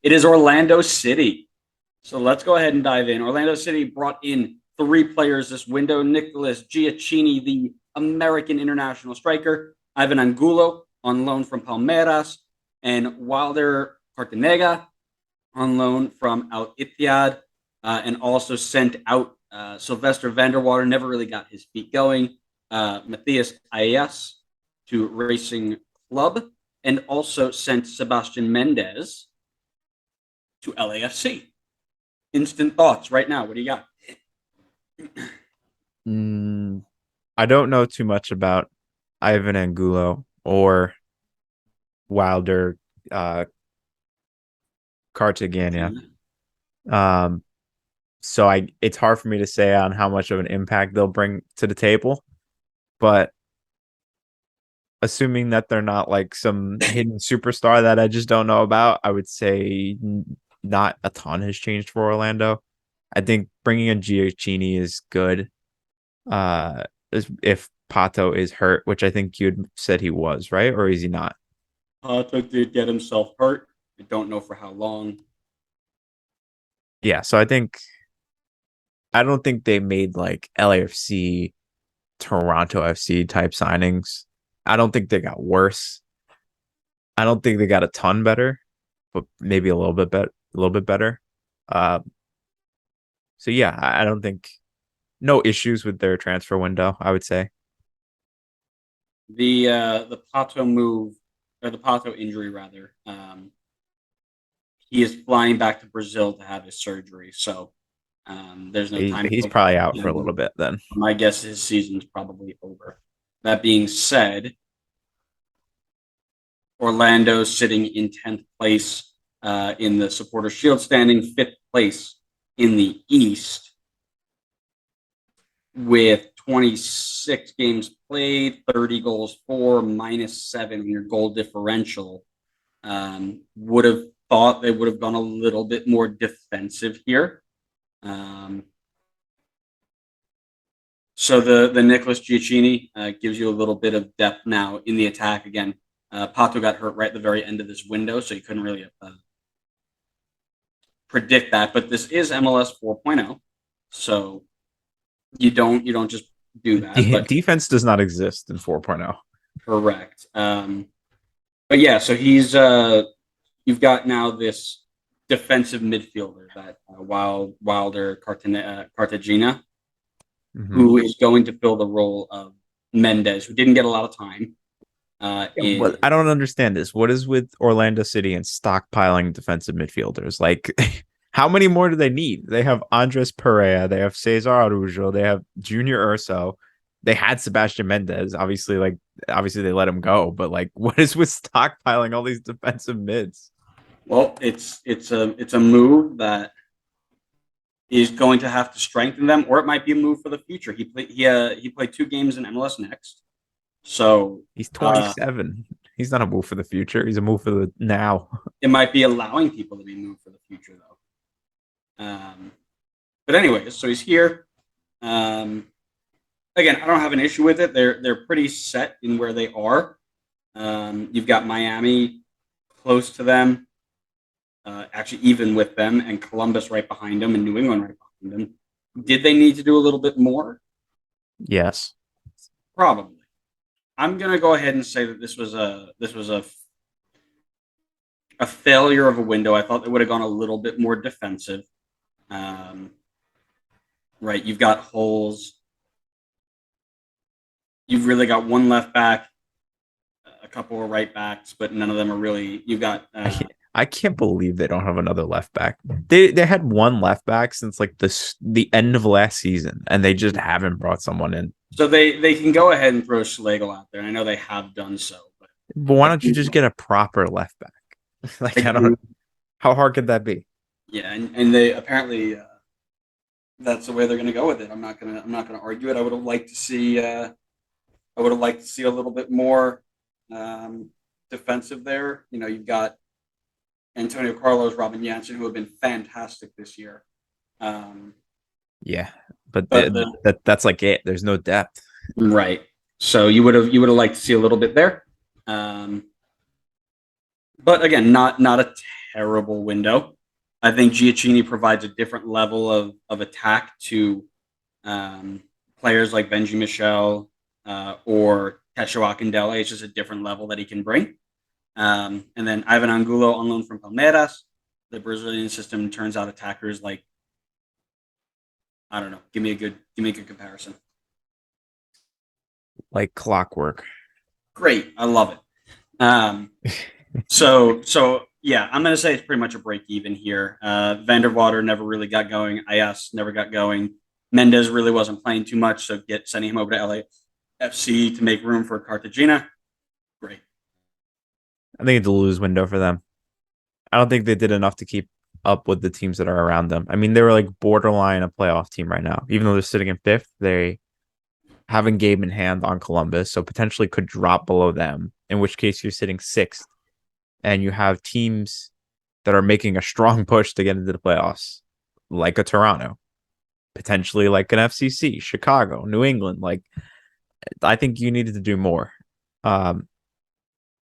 It is Orlando City. So let's go ahead and dive in. Orlando City brought in three players this window: Nicholas Giacchini, the American international striker; Ivan Angulo on loan from Palmeiras; and Wilder Cartanega on loan from Al Ittihad, and also sent out Sylvester Vanderwater, never really got his feet going, Matthias Ayas to Racing Club, and also sent Sebastian Mendez to LAFC. Instant thoughts right now. What do you got? I don't know too much about Ivan Angulo or Wilder uh, Cartagena. Um, so it's hard for me to say on how much of an impact they'll bring to the table. But assuming that they're not like some hidden superstar that I just don't know about, I would say not a ton has changed for Orlando. I think bringing in Giacchini is good. Uh, if Pato is hurt, which I think you'd said he was, right? Or is he not? Took to get himself hurt. I don't know for how long. Yeah, so I don't think they made like LAFC, Toronto FC type signings. I don't think they got worse. I don't think they got a ton better, but maybe a little bit better. Uh, so yeah, I don't think no issues with their transfer window, I would say. The Pato move, or the Pato injury rather. He is flying back to Brazil to have his surgery, so there's no time He's to probably out for a little him. bit then. My guess is his season's probably over. That being said, Orlando sitting in 10th place in the Supporter Shield standing, 5th place in the East with 26 games played, 30 goals for, -7 in your goal differential. Would have thought they would have gone a little bit more defensive here. So the Nicholas Giacchini gives you a little bit of depth now in the attack again. Pato got hurt right at the very end of this window, so you couldn't really predict that. But this is MLS 4.0, so you don't just do that. But Defense does not exist in 4.0. correct. But yeah, so he's you've got now this defensive midfielder that Wilder Cartagena, Mm-hmm. who is going to fill the role of Mendez, who didn't get a lot of time. Yeah, In but I don't understand this. What is with Orlando City and stockpiling defensive midfielders? Like, how many more do they need? They have Andres Perea, they have Cesar Arujo, they have Junior Urso, they had Sebastian Mendez. Obviously they let him go, but like, what is with stockpiling all these defensive mids? well, it's a move that is going to have to strengthen them, or it might be a move for the future. He played 2 games in MLS next, so He's 27. He's not a move for the future. He's a move for the now. it might be allowing people to be moved for the future though. But anyways, so he's here. Um, Again, I don't have an issue with it. They're pretty set in where they are. You've got Miami close to them, actually even with them, and Columbus right behind them, and New England right behind them. Did they need to do a little bit more? Yes. Probably. I'm gonna go ahead and say that this was a failure of a window. I thought they would have gone a little bit more defensive. Um, right, you've got holes. You've really got one left back, a couple of right backs, but none of them are really. You've got I can't believe they don't have another left back. They had one left back since like the end of last season, and they just haven't brought someone in. so they can go ahead and throw Schlegel out there. And I know they have done so, but But why I don't you do, just get a proper left back? I Like I don't. do, How hard could that be? yeah, and they apparently that's the way they're going to go with it. I'm not gonna argue it. I would have liked to see a little bit more defensive there. You know, you've got Antonio Carlos, Robin Janssen, who have been fantastic this year. Um, Yeah, but but the that's like it. There's no depth. right, so you would have liked to see a little bit there. But again, not a terrible window. I think Giacchini provides a different level of attack to um, players like Benji Michel or Tetsuo Akindele. It's just a different level that he can bring. And then Ivan Angulo on loan from Palmeiras. The Brazilian system turns out attackers like, I don't know. Give me a good comparison. Like clockwork. Great, I love it. Um, so yeah, I'm gonna say it's pretty much a break even here. Vanderwater never really got going. Ayas never got going. Mendez really wasn't playing too much, so sending him over to LAFC to make room for Cartagena. Great. I think it's a lose window for them. I don't think they did enough to keep up with the teams that are around them. I mean, they were like borderline a playoff team right now. Even though they're sitting in fifth, they have a game in hand on Columbus, so potentially could drop below them, in which case you're sitting sixth and you have teams that are making a strong push to get into the playoffs, like a Toronto, potentially like an FCC, Chicago, New England. Like, I think you needed to do more. Um,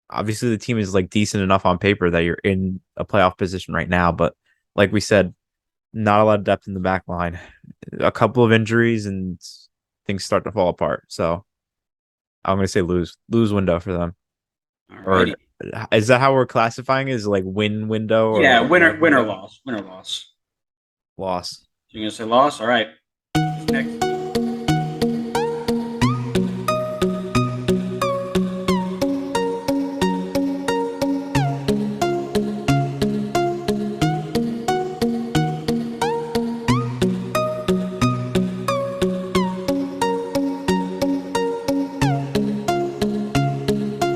Obviously the team is like decent enough on paper that you're in a playoff position right now, but like we said, not a lot of depth in the back line. A couple of injuries and things start to fall apart. So I'm gonna say lose window for them. Or Alrighty. is that how we're classifying it? Is it like win window or Yeah, like winner, lose winner, window? loss, winner, loss. Loss. So you're gonna say loss. All right. Next.